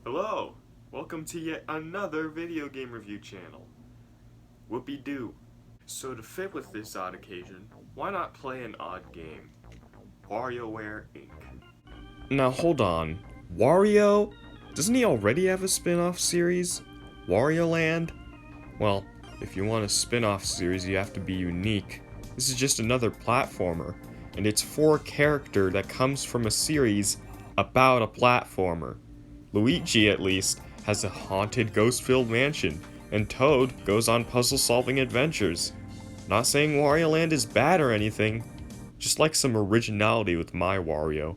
Hello! Welcome to yet another video game review channel. Whoopie-doo. So to fit with this odd occasion, why not play an odd game? Warioware Inc. Now hold on, Wario? Doesn't he already have a spin-off series? Wario Land? Well, if you want a spin-off series you have to be unique. This is just another platformer, and it's for a character that comes from a series about a platformer. Luigi, at least, has a haunted ghost-filled mansion, and Toad goes on puzzle-solving adventures. Not saying Wario Land is bad or anything, just like some originality with my Wario.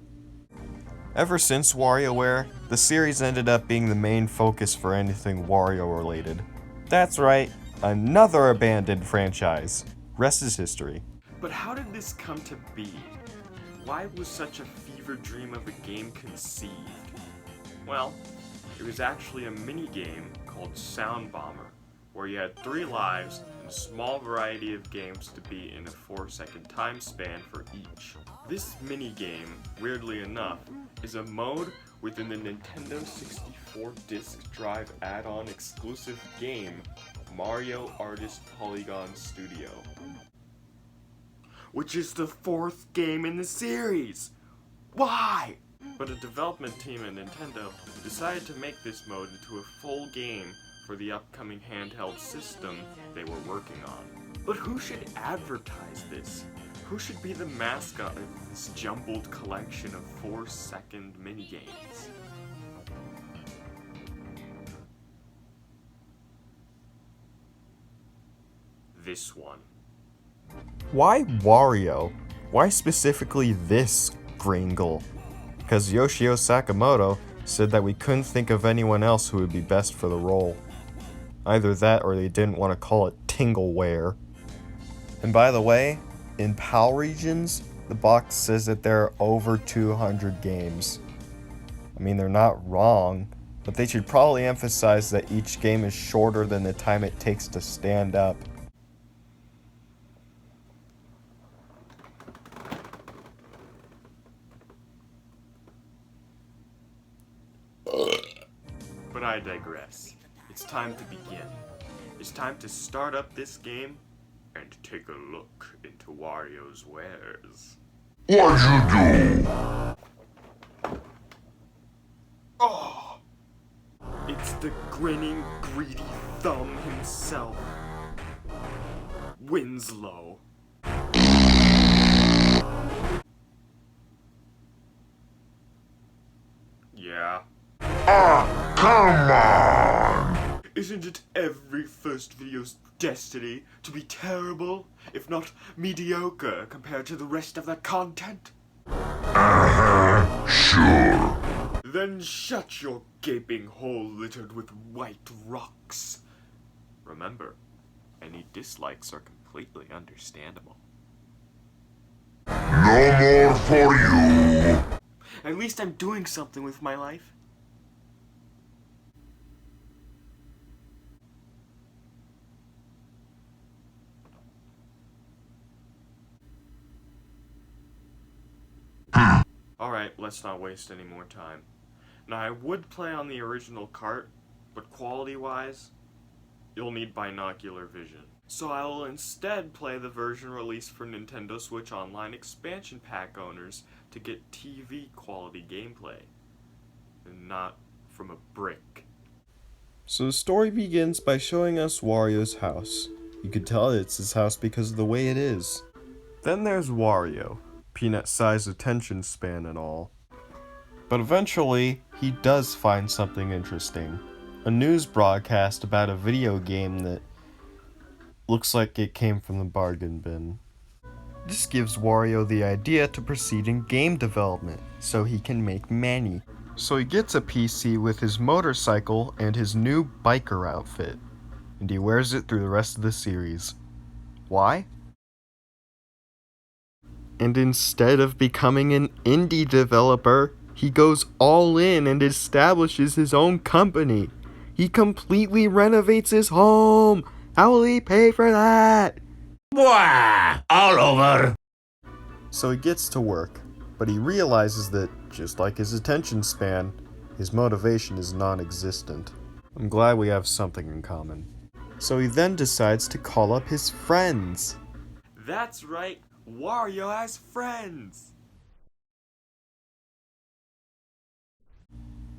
Ever since WarioWare, the series ended up being the main focus for anything Wario related. That's right, another abandoned franchise. Rest is history. But how did this come to be? Why was such a fever dream of a game conceived? Well, it was actually a mini-game called Sound Bomber, where you had 3 lives and a small variety of games to beat in a 4-second time span for each. This mini-game, weirdly enough, is a mode within the Nintendo 64 disc drive add-on exclusive game, Mario Artist Polygon Studio, which is the 4th game in the series! Why? But a development team at Nintendo decided to make this mode into a full game for the upcoming handheld system they were working on. But who should advertise this? Who should be the mascot of this jumbled collection of 4-second minigames? This one. Why Wario? Why specifically this Gringle? Because Yoshio Sakamoto said that we couldn't think of anyone else who would be best for the role. Either that or they didn't want to call it Tingleware. And by the way, in PAL regions, the box says that there are over 200 games. I mean, they're not wrong, but they should probably emphasize that each game is shorter than the time it takes to stand up. But I digress. It's time to begin. It's time to start up this game and take a look into Wario's wares. What'd you do? Oh! It's the grinning, greedy thumb himself, Winslow. Yeah. Ah, come on! Isn't it every first video's destiny to be terrible, if not mediocre, compared to the rest of the content? Sure. Then shut your gaping hole littered with white rocks. Remember, any dislikes are completely understandable. No more for you. At least I'm doing something with my life. Alright, let's not waste any more time. Now, I would play on the original cart, but quality-wise, you'll need binocular vision. So I will instead play the version released for Nintendo Switch Online expansion pack owners to get TV quality gameplay, and not from a brick. So the story begins by showing us Wario's house. You could tell it's his house because of the way it is. Then there's Wario, peanut-sized attention span and all. But eventually, he does find something interesting. A news broadcast about a video game that looks like it came from the bargain bin. This gives Wario the idea to proceed in game development, so he can make money. So he gets a PC with his motorcycle and his new biker outfit, and he wears it through the rest of the series. Why? And instead of becoming an indie developer, he goes all in and establishes his own company. He completely renovates his home. How will he pay for that? Wah! All over. So he gets to work, but he realizes that, just like his attention span, His motivation is non-existent. I'm glad we have something in common. So he then decides to call up his friends. That's right, Wario has friends!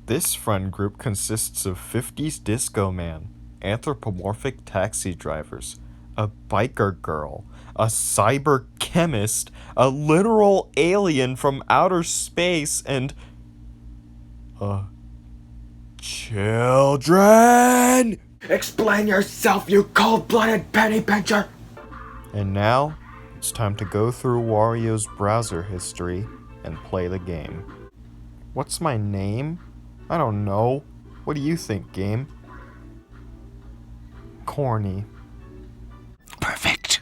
This friend group consists of 50s disco man, anthropomorphic taxi drivers, a biker girl, a cyber chemist, a literal alien from outer space, and children! Explain yourself, you cold-blooded penny pincher! And now, it's time to go through Wario's browser history and play the game. What's my name? I don't know. What do you think, game? Corny. Perfect.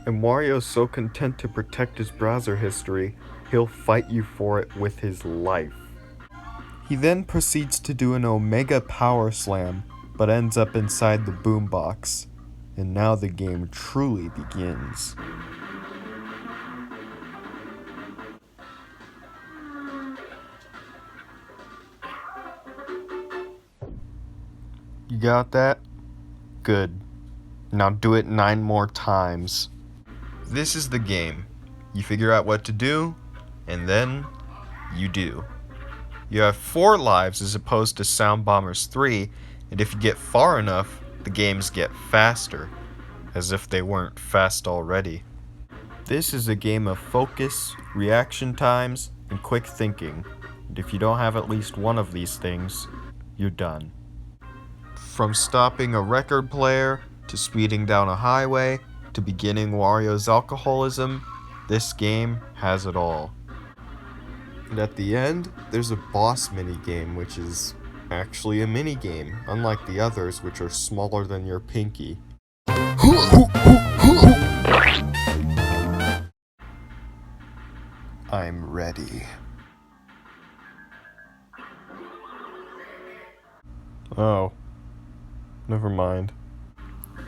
And Wario's so content to protect his browser history, he'll fight you for it with his life. He then proceeds to do an Omega Power Slam, but ends up inside the boombox. And now the game truly begins. You got that? Good. Now do it 9 more times. This is the game. You figure out what to do, and then you do. You have 4 lives as opposed to Sound Bombers 3, and if you get far enough, the games get faster, as if they weren't fast already. This is a game of focus, reaction times, and quick thinking, and if you don't have at least one of these things, you're done. From stopping a record player, to speeding down a highway, to beginning Wario's alcoholism, this game has it all. And at the end, there's a boss minigame, which is actually a minigame, unlike the others, which are smaller than your pinky. I'm ready. Oh. Never mind.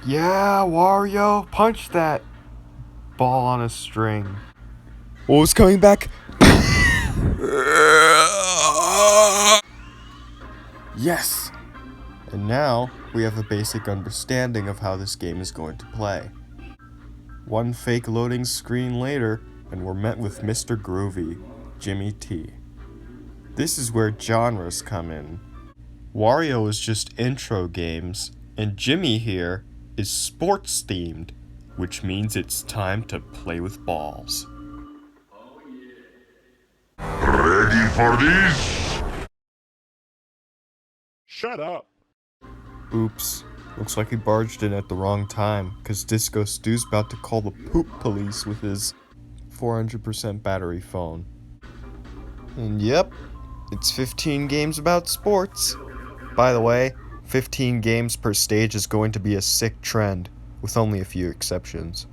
Yeah, Wario, punch that ball on a string. Oh, it's coming back. Yes! And now, we have a basic understanding of how this game is going to play. One fake loading screen later, and we're met with Mr. Groovy, Jimmy T. This is where genres come in. Wario is just intro games, and Jimmy here is sports themed, which means it's time to play with balls. Ready for this? Shut up. Oops. Looks like he barged in at the wrong time, cause Disco Stew's about to call the poop police with his 400% battery phone. And yep, it's 15 games about sports. By the way, 15 games per stage is going to be a sick trend, with only a few exceptions.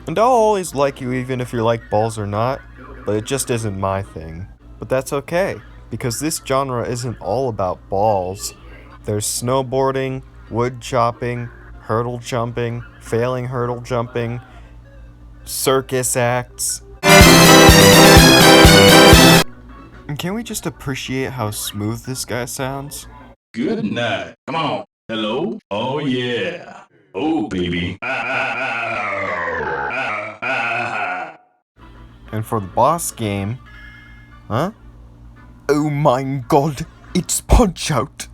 And I'll always like you even if you like balls or not, but it just isn't my thing. But that's okay, because this genre isn't all about balls. There's snowboarding, wood chopping, hurdle jumping, failing hurdle jumping, circus acts. And can we just appreciate how smooth this guy sounds? Good night. Come on. Hello? Oh, yeah. Oh, baby. And for the boss game, huh? Oh my god, it's Punch-Out!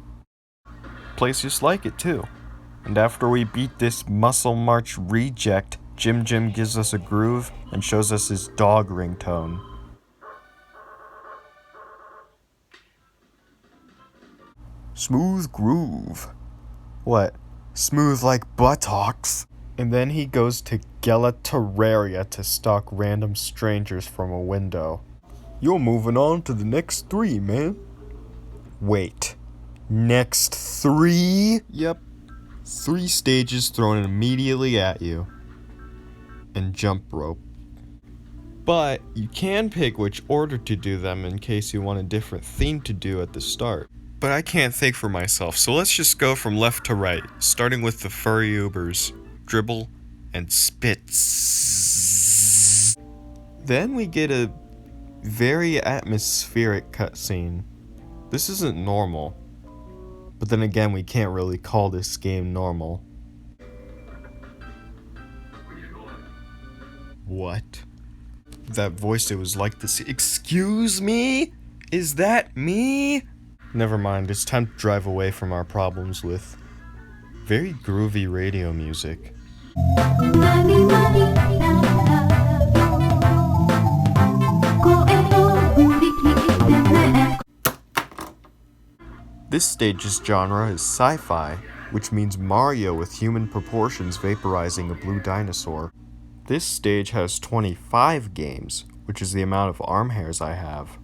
Plays just like it too. And after we beat this Muscle March reject, Jim gives us a groove and shows us his dog ringtone. Smooth groove. What? Smooth like buttocks? And then he goes to Gela Terraria to stalk random strangers from a window. You're moving on to the next 3, man. Wait. Next 3? Yep. 3 stages thrown immediately at you. And jump rope. But you can pick which order to do them in case you want a different theme to do at the start. But I can't think for myself, so let's just go from left to right, starting with the furry Ubers, Dribble, and Spitz. Then we get a very atmospheric cutscene. This isn't normal. But then again, we can't really call this game normal. What? That voice, it was like this. Excuse me? Is that me? Never mind, it's time to drive away from our problems with very groovy radio music. This stage's genre is sci-fi, which means Mario with human proportions vaporizing a blue dinosaur. This stage has 25 games, which is the amount of arm hairs I have.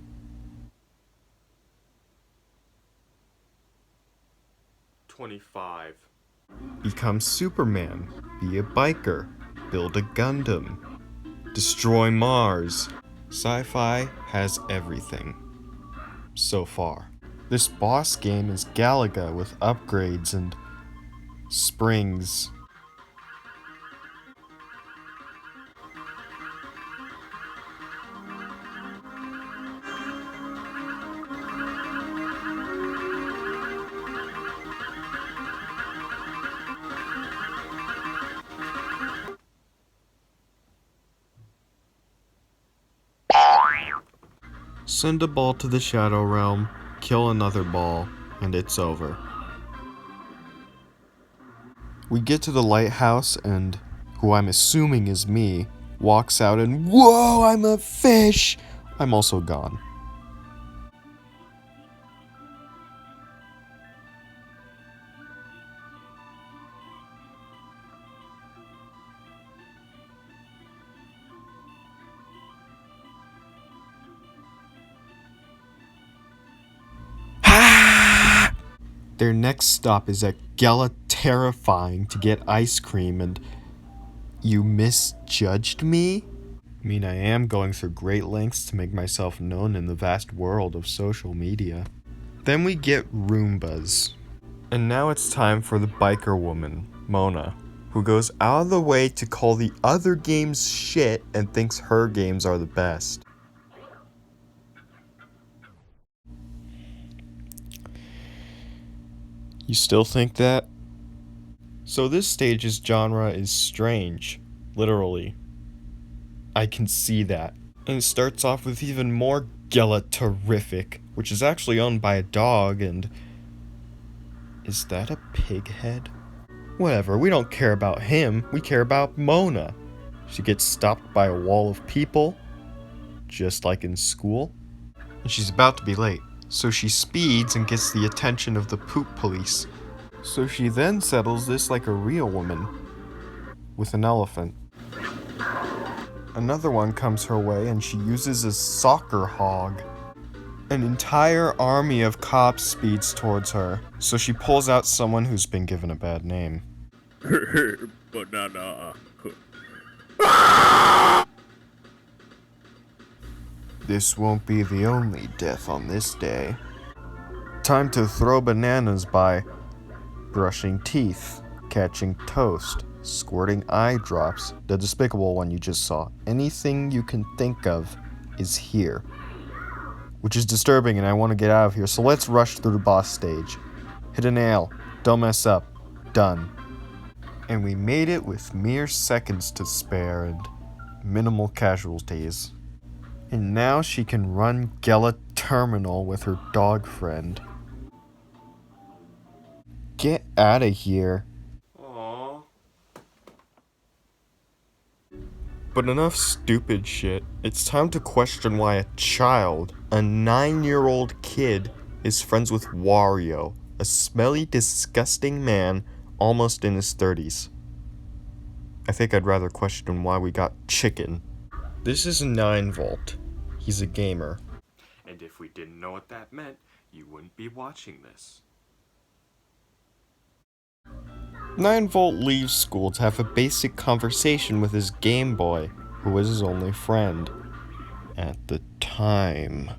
Become Superman, be a biker, build a Gundam, destroy Mars. Sci-fi has everything. So far. This boss game is Galaga with upgrades and springs. Send a ball to the Shadow Realm, kill another ball, and it's over. We get to the lighthouse and, who I'm assuming is me, walks out and, whoa, I'm a fish! I'm also gone. Their next stop is at Gala Terrifying to get ice cream, and you misjudged me? I mean, I am going through great lengths to make myself known in the vast world of social media. Then we get Roombas. And now it's time for the biker woman, Mona, who goes out of the way to call the other games shit and thinks her games are the best. You still think that? So this stage's genre is strange, literally. I can see that. And it starts off with even more Gela Terrific, which is actually owned by a dog, and... is that a pig head? Whatever, we don't care about him, we care about Mona. She gets stopped by a wall of people, just like in school. And she's about to be late. So she speeds and gets the attention of the poop police. So she then settles this like a real woman, with an elephant. Another one comes her way and she uses a soccer hog. An entire army of cops speeds towards her, so she pulls out someone who's been given a bad name. Banana. This won't be the only death on this day. Time to throw bananas by brushing teeth, catching toast, squirting eye drops, the despicable one you just saw. Anything you can think of is here. Which is disturbing and I want to get out of here, so let's rush through the boss stage. Hit a nail, don't mess up, done. And we made it with mere seconds to spare and minimal casualties. And now she can run Gela Terminal with her dog friend. Get out of here. Aww. But enough stupid shit. It's time to question why a child, a 9-year-old kid, is friends with Wario, a smelly, disgusting man almost in his 30s. I think I'd rather question why we got chicken. This is 9-Volt. He's a gamer. And if we didn't know what that meant, you wouldn't be watching this. 9-Volt leaves school to have a basic conversation with his Game Boy, who was his only friend. At the time.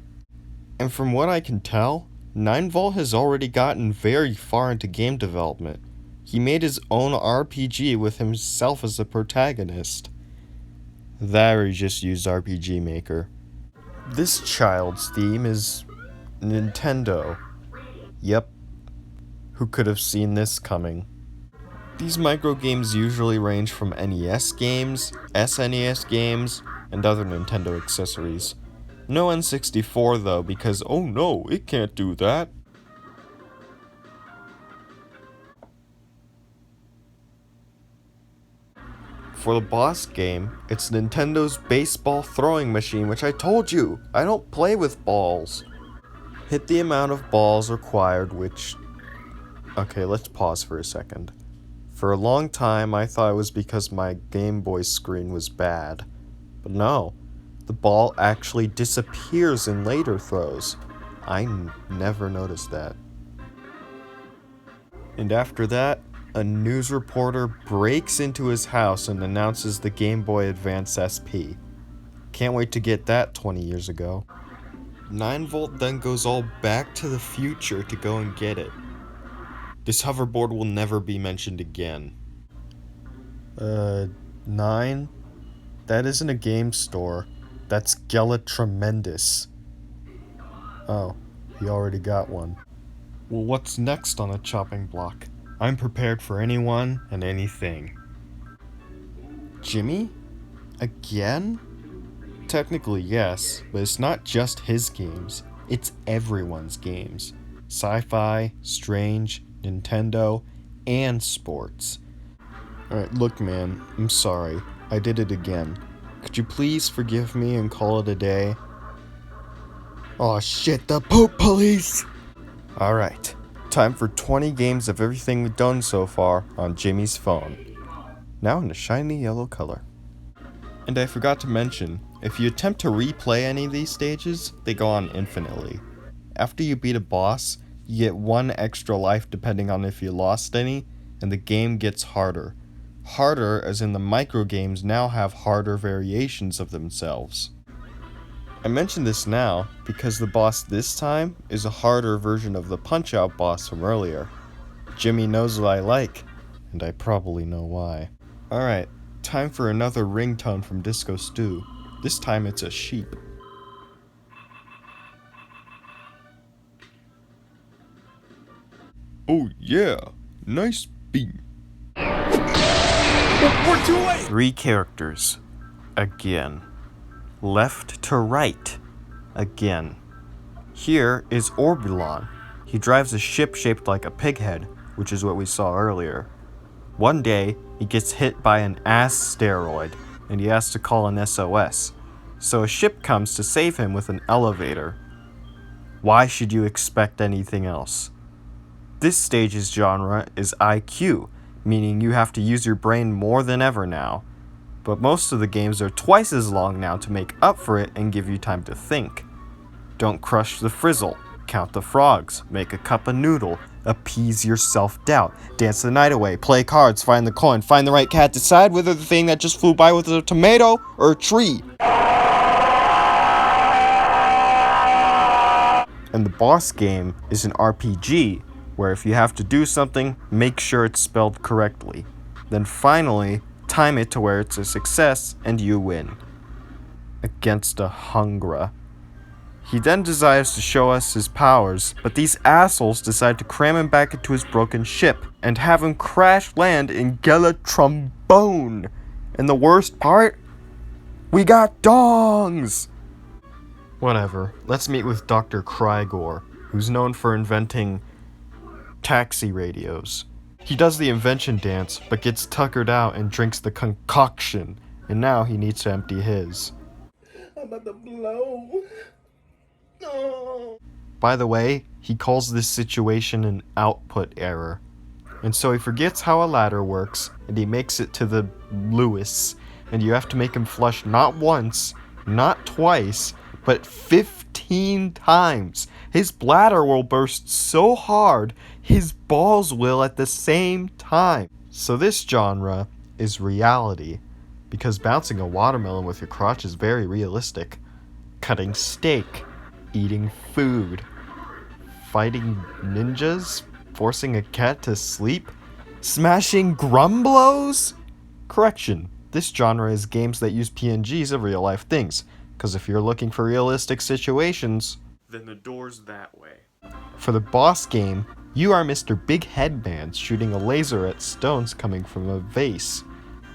And from what I can tell, 9-Volt has already gotten very far into game development. He made his own RPG with himself as the protagonist. That or he just used RPG Maker. This child's theme is Nintendo. Yep. Who could have seen this coming? These micro games usually range from NES games, SNES games, and other Nintendo accessories. No N64 though, because oh no, it can't do that. For the boss game, it's Nintendo's baseball throwing machine, which I told you, I don't play with balls. Hit the amount of balls required, which... Okay, let's pause for a second. For a long time, I thought it was because my Game Boy screen was bad. But no, the ball actually disappears in later throws. I never noticed that. And after that, a news reporter breaks into his house and announces the Game Boy Advance SP. Can't wait to get that 20 years ago. 9V then goes all back to the future to go and get it. This hoverboard will never be mentioned again. 9? That isn't a game store. That's Gela Tremendous. Oh, he already got one. Well, what's next on the chopping block? I'm prepared for anyone and anything. Jimmy? Again? Technically, yes, but it's not just his games. It's everyone's games. Sci-fi, Strange, Nintendo, and sports. Alright, look man, I'm sorry. I did it again. Could you please forgive me and call it a day? Aw shit, the poop police! Alright, time for 20 games of everything we've done so far on Jimmy's phone. Now in a shiny yellow color. And I forgot to mention, if you attempt to replay any of these stages, they go on infinitely. After you beat a boss, you get 1 extra life depending on if you lost any, and the game gets harder. Harder as in the micro games now have harder variations of themselves. I mention this now because the boss this time is a harder version of the Punch-Out boss from earlier. Jimmy knows what I like, and I probably know why. Alright, time for another ringtone from Disco Stew. This time it's a sheep. Oh yeah, nice beat. We're too late! 3 characters. Again. Left to right. Again. Here is Orbulon. He drives a ship shaped like a pig head, which is what we saw earlier. One day, he gets hit by an asteroid, and he has to call an SOS. So a ship comes to save him with an elevator. Why should you expect anything else? This stage's genre is IQ, meaning you have to use your brain more than ever now. But most of the games are twice as long now to make up for it and give you time to think. Don't crush the frizzle, count the frogs, make a cup of noodle, appease your self-doubt, dance the night away, play cards, find the coin, find the right cat, decide whether the thing that just flew by was a tomato or a tree. And the boss game is an RPG, where if you have to do something, make sure it's spelled correctly. Then finally, time it to where it's a success and you win. Against a Hungra. He then desires to show us his powers, but these assholes decide to cram him back into his broken ship and have him crash land in Gela Trombone. And the worst part? We got dongs! Whatever, let's meet with Dr. Crygor, who's known for inventing taxi radios. He does the invention dance, but gets tuckered out and drinks the concoction, and now he needs to empty his. I'm about to blow. No. By the way, he calls this situation an output error. And so he forgets how a ladder works, and he makes it to the Lewis, and you have to make him flush not once, not twice, but 15 times. His bladder will burst so hard, his balls will at the same time. So this genre is reality, because bouncing a watermelon with your crotch is very realistic. Cutting steak, eating food, fighting ninjas, forcing a cat to sleep, smashing grumblos? Correction, this genre is games that use PNGs of real life things, because if you're looking for realistic situations... then the door's that way. For the boss game, you are Mr. Big Headband shooting a laser at stones coming from a vase.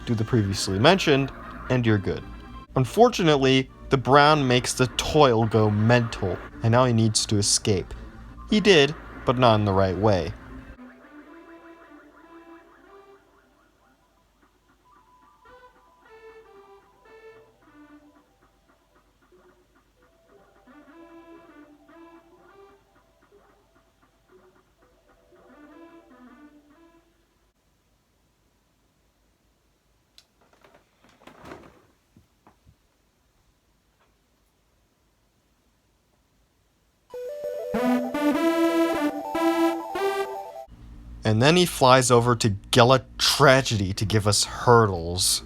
Do the previously mentioned, and you're good. Unfortunately, the brown makes the toil go mental, and now he needs to escape. He did, but not in the right way. And then he flies over to Gela Tragedy to give us hurdles.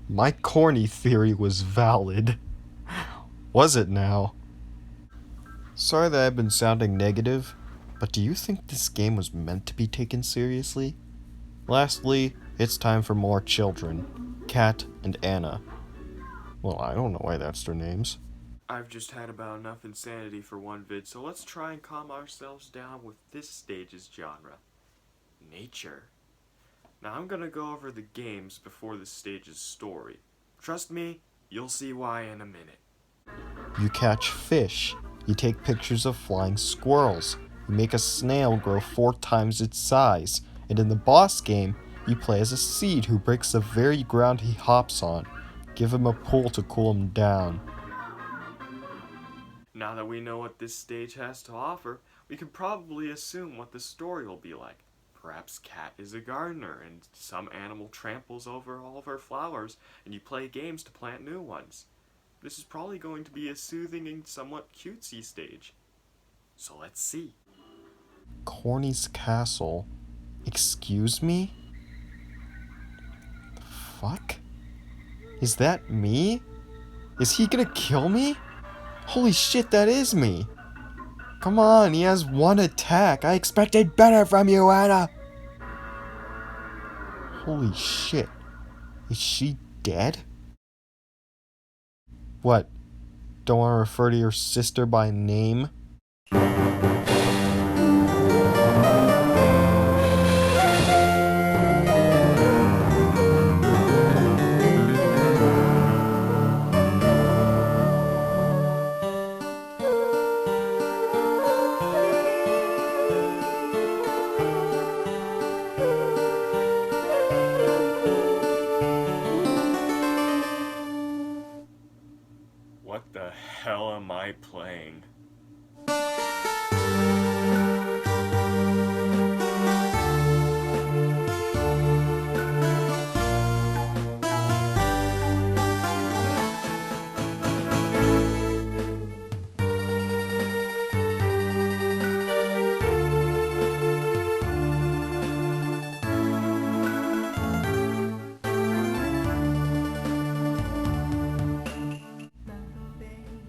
My corny theory was valid. Was it now? Sorry that I've been sounding negative, but do you think this game was meant to be taken seriously? Lastly, it's time for more children. Kat and Anna. Well, I don't know why that's their names. I've just had about enough insanity for one vid, so let's try and calm ourselves down with this stage's genre. Nature. Now I'm gonna go over the games before the stage's story. Trust me, you'll see why in a minute. You catch fish. You take pictures of flying squirrels. You make a snail grow 4 times its size. And in the boss game, you play as a seed who breaks the very ground he hops on. Give him a pool to cool him down. Now that we know what this stage has to offer, we can probably assume what the story will be like. Perhaps Kat is a gardener and some animal tramples over all of her flowers and you play games to plant new ones. This is probably going to be a soothing and somewhat cutesy stage. So let's see. Corny's castle. Excuse me? The fuck? Is that me? Is he gonna kill me? Holy shit, that is me! Come on, he has 1 attack. I expected better from you, Anna! Holy shit. Is she dead? What? Don't want to refer to your sister by name? What the hell am I playing?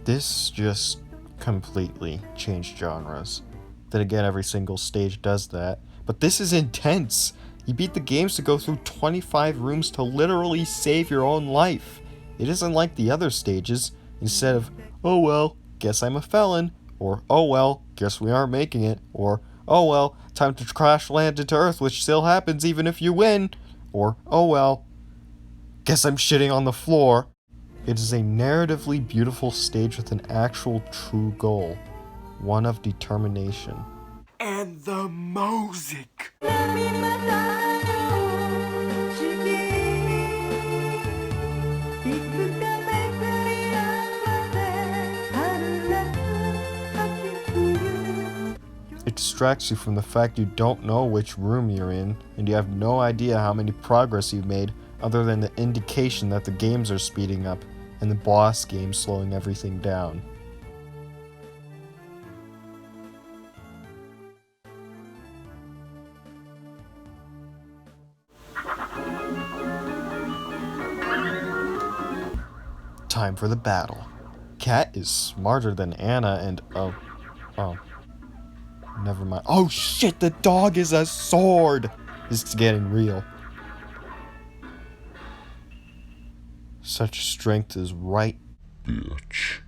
This just completely changed genres. Then again, every single stage does that. But this is intense! You beat the games to go through 25 rooms to literally save your own life. It isn't like the other stages. Instead of, oh well, guess I'm a felon, or oh well, guess we aren't making it, or oh well, time to crash land into Earth, which still happens even if you win, or oh well, guess I'm shitting on the floor. It is a narratively beautiful stage with an actual true goal, one of determination. And the music! It distracts you from the fact you don't know which room you're in, and you have no idea how many progress you've made other than the indication that the games are speeding up and the boss game slowing everything down. Time for the battle. Kat is smarter than Anna and oh. Never mind. Oh shit, the dog is a sword! This is getting real. Such strength is right, Bitch.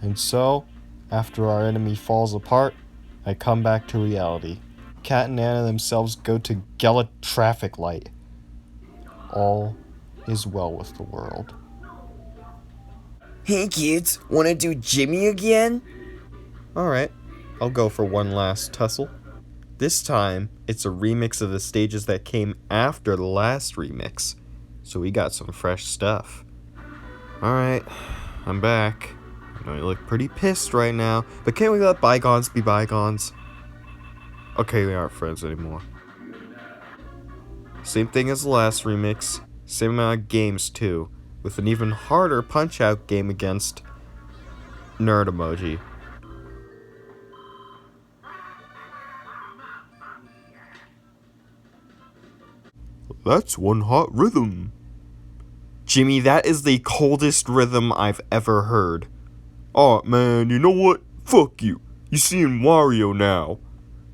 and so, After our enemy falls apart, I come back to reality. Cat and Anna themselves go to Gela traffic light. All is well with the world. Hey kids, wanna do Jimmy again? Alright, I'll go for one last tussle. This time, it's a remix of the stages that came after the last remix, so we got some fresh stuff. Alright, I'm back. I know you look pretty pissed right now, but can't we let bygones be bygones? Okay, we aren't friends anymore. Same thing as the last remix, same amount of games too, with an even harder Punch-Out game against Nerd Emoji. That's one hot rhythm. Jimmy, that is the coldest rhythm I've ever heard. Aw, man, you know what? Fuck you. You seeing Wario now.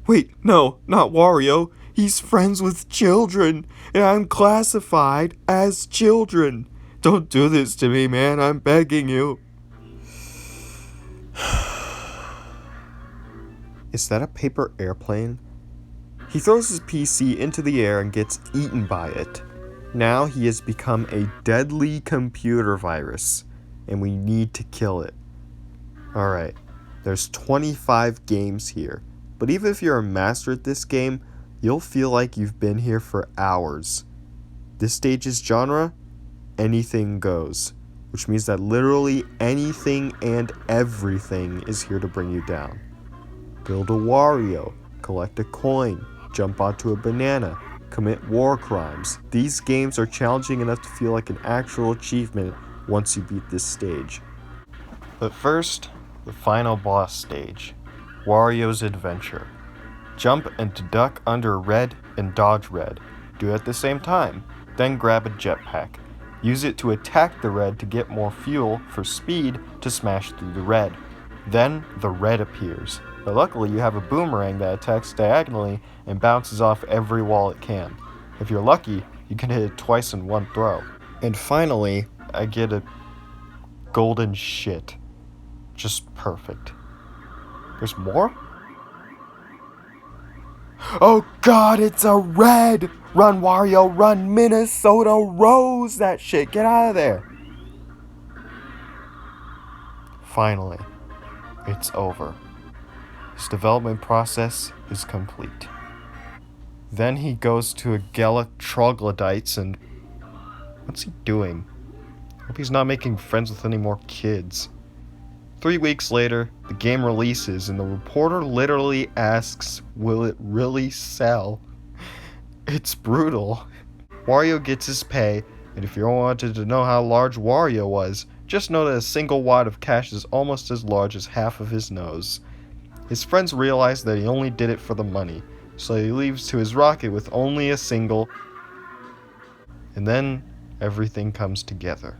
Wait, no, not Wario. He's friends with children, and I'm classified as children. Don't do this to me, man. I'm begging you. Is that a paper airplane? He throws his PC into the air and gets eaten by it. Now he has become a deadly computer virus, and we need to kill it. Alright, there's 25 games here, but even if you're a master at this game, you'll feel like you've been here for hours. This stage's genre? Anything goes, which means that literally anything and everything is here to bring you down. Build a Wario, collect a coin, jump onto a banana, commit war crimes. These games are challenging enough to feel like an actual achievement once you beat this stage. But first, the final boss stage, Wario's Adventure. Jump and duck under red and dodge red. Do it at the same time, then grab a jetpack. Use it to attack the red to get more fuel for speed to smash through the red. Then the red appears. But luckily you have a boomerang that attacks diagonally and bounces off every wall it can. If you're lucky, you can hit it twice in one throw. And finally, I get a golden shit. Just perfect. There's more? Oh god, it's a red! Run, Wario, run, Minnesota Rose that shit, get out of there! Finally, it's over. His development process is complete. Then he goes to a Gela troglodytes and... what's he doing? Hope he's not making friends with any more kids. 3 weeks later, the game releases and the reporter literally asks, will it really sell? It's brutal. Wario gets his pay, and if you wanted to know how large Wario was, just know that a single wad of cash is almost as large as half of his nose. His friends realize that he only did it for the money, so he leaves to his rocket with only a single, and then everything comes together.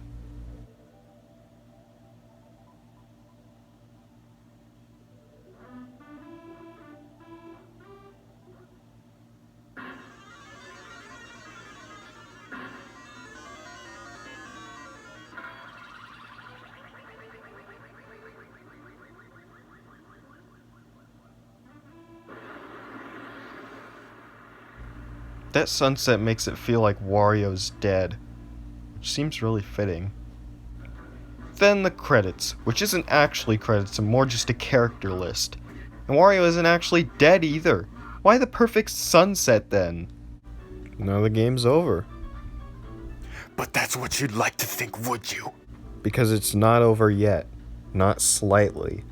That sunset makes it feel like Wario's dead, which seems really fitting. Then the credits, which isn't actually credits and more just a character list. And Wario isn't actually dead either. Why the perfect sunset then? Now the game's over. But that's what you'd like to think, would you? Because it's not over yet. Not slightly.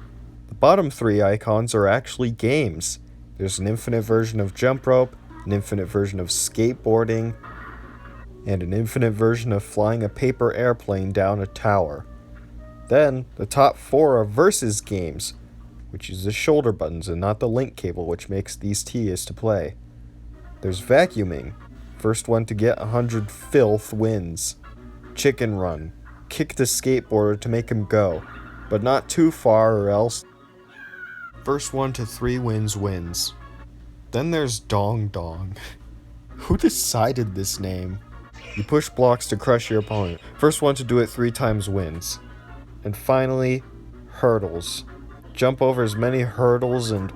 The bottom 3 icons are actually games. There's an infinite version of jump rope, an infinite version of skateboarding, and an infinite version of flying a paper airplane down a tower. Then, the top 4 are versus games, which uses shoulder buttons and not the link cable, which makes these tedious to play. There's vacuuming. First one to get 100 filth wins. Chicken run. Kick the skateboarder to make him go, but not too far or else. First one to 3 wins. Then there's Dong Dong. Who decided this name? You push blocks to crush your opponent. First one to do it 3 times wins. And finally, hurdles. jump over as many hurdles and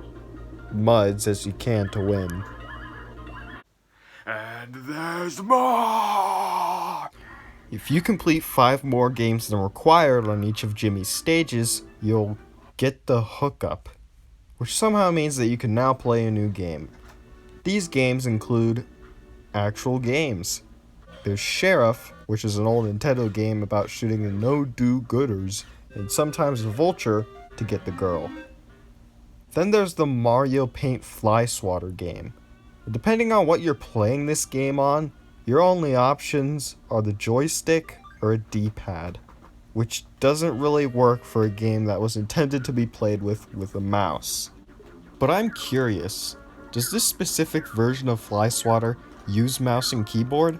muds as you can to win. And there's more! If you complete 5 more games than required on each of Jimmy's stages, you'll get the hookup, which somehow means that you can now play a new game. These games include actual games. There's Sheriff, which is an old Nintendo game about shooting the no-do-gooders, and sometimes the Vulture to get the girl. Then there's the Mario Paint Fly Swatter game. Depending on what you're playing this game on, your only options are the joystick or a D-pad, which doesn't really work for a game that was intended to be played with a mouse. But I'm curious, does this specific version of Fly Swatter use mouse and keyboard?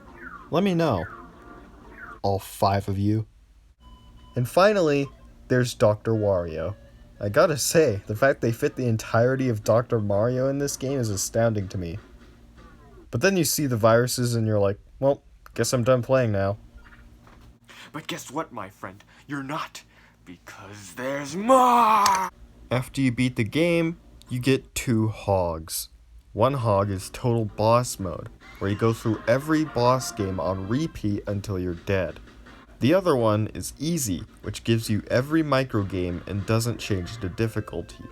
Let me know. All 5 of you. And finally, there's Dr. Wario. I gotta say, the fact they fit the entirety of Dr. Mario in this game is astounding to me. But then you see the viruses and you're like, well, guess I'm done playing now. But guess what, my friend? You're not. Because there's more! After you beat the game, you get 2 hogs. One hog is Total Boss Mode, where you go through every boss game on repeat until you're dead. The other one is Easy, which gives you every micro game and doesn't change the difficulty.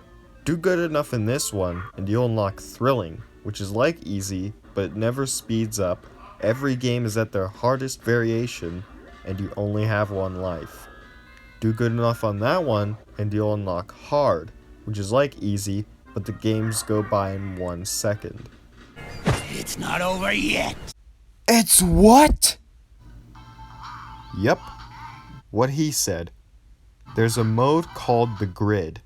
Do good enough in this one, and you'll unlock Thrilling, which is like Easy, but it never speeds up. Every game is at their hardest variation, and you only have 1 life. Do good enough on that one, and you'll unlock Hard, which is like Easy, but the games go by in 1 second. It's not over yet. It's what? Yep, what he said. There's a mode called the Grid,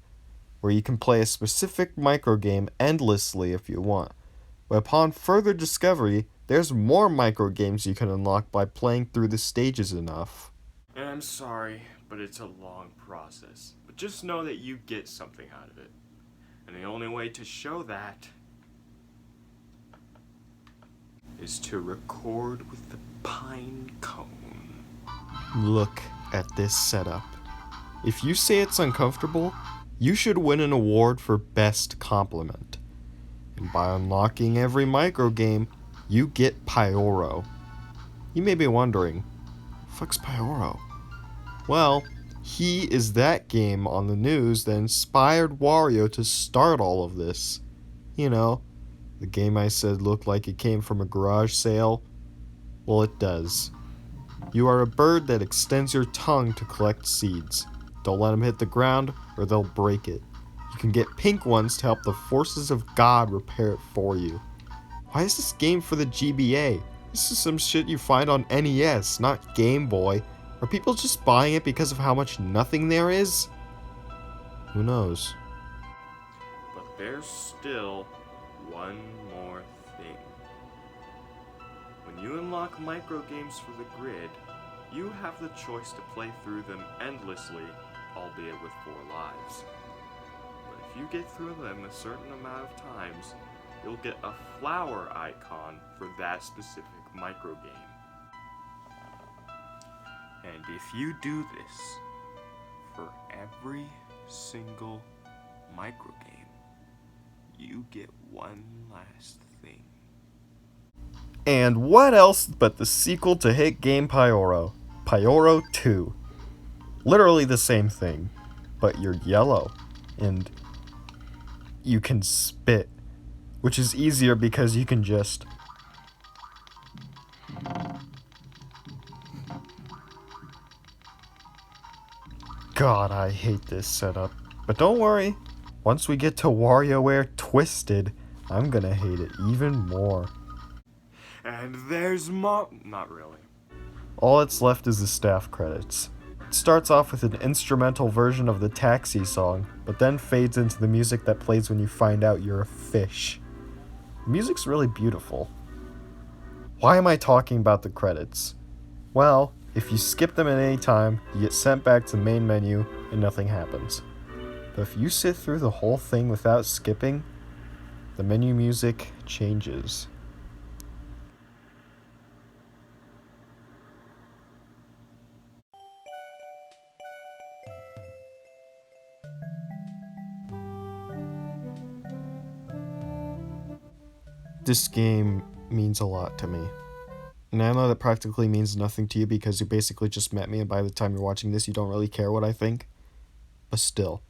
where you can play a specific microgame endlessly if you want. But upon further discovery, there's more microgames you can unlock by playing through the stages enough. And I'm sorry, but it's a long process. But just know that you get something out of it. And the only way to show that is to record with the pine cone. Look at this setup. If you say it's uncomfortable, you should win an award for Best Compliment. And by unlocking every microgame, you get Pyoro. You may be wondering, fuck's Pyoro? Well, he is that game on the news that inspired Wario to start all of this. You know, the game I said looked like it came from a garage sale. Well, it does. You are a bird that extends your tongue to collect seeds. Don't let them hit the ground or they'll break it. You can get pink ones to help the forces of God repair it for you. Why is this game for the GBA? This is some shit you find on NES, not Game Boy. Are people just buying it because of how much nothing there is? Who knows? But there's still one more thing. When you unlock microgames for the Grid, you have the choice to play through them endlessly, albeit with 4 lives. But if you get through them a certain amount of times, you'll get a flower icon for that specific microgame. And if you do this for every single microgame, you get one last thing. And what else but the sequel to hit game Pyoro? Pyoro 2. Literally the same thing, but you're yellow, and you can spit, which is easier because you can just... God, I hate this setup. But don't worry, once we get to WarioWare Twisted, I'm gonna hate it even more. And there's more. Not really. All that's left is the staff credits. It starts off with an instrumental version of the Taxi song, but then fades into the music that plays when you find out you're a fish. The music's really beautiful. Why am I talking about the credits? Well, if you skip them at any time, you get sent back to the main menu and nothing happens. But if you sit through the whole thing without skipping, the menu music changes. This game means a lot to me. And I know that practically means nothing to you because you basically just met me, and by the time you're watching this, you don't really care what I think. But still,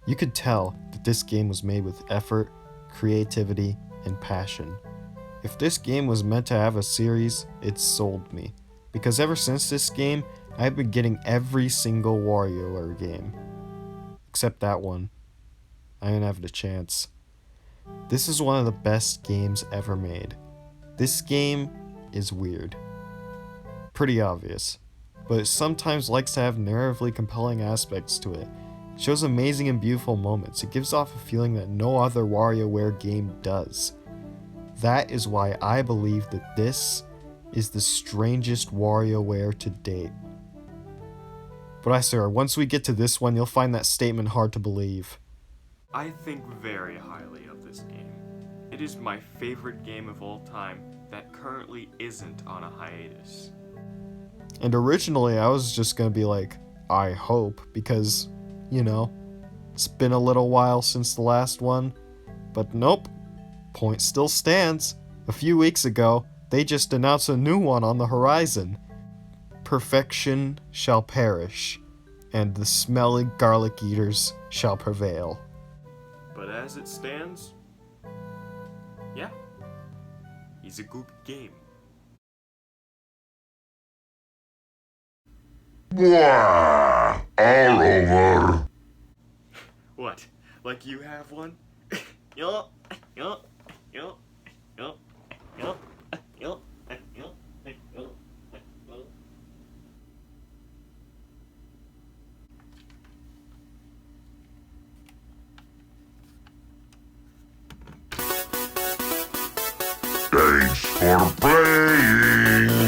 you could tell that this game was made with effort, creativity, and passion. If this game was meant to have a series, it sold me. Because ever since this game, I've been getting every single WarioWare game. Except that one. I didn't have the chance. This is one of the best games ever made. This game is weird. Pretty obvious. But it sometimes likes to have narratively compelling aspects to it. It shows amazing and beautiful moments. It gives off a feeling that no other WarioWare game does. That is why I believe that this is the strangest WarioWare to date. But I swear, once we get to this one, you'll find that statement hard to believe. I think very highly of this game. It is my favorite game of all time that currently isn't on a hiatus. And originally I was just gonna be like, I hope, because, you know, it's been a little while since the last one. But nope, point still stands. A few weeks ago, they just announced a new one on the horizon. Perfection shall perish, and the smelly garlic eaters shall prevail. But as it stands, yeah, he's a good game. Wow, all over. What? Like you have one? Yup, yup, yup, yup, yup, yup, yup, yup. Thanks for playing.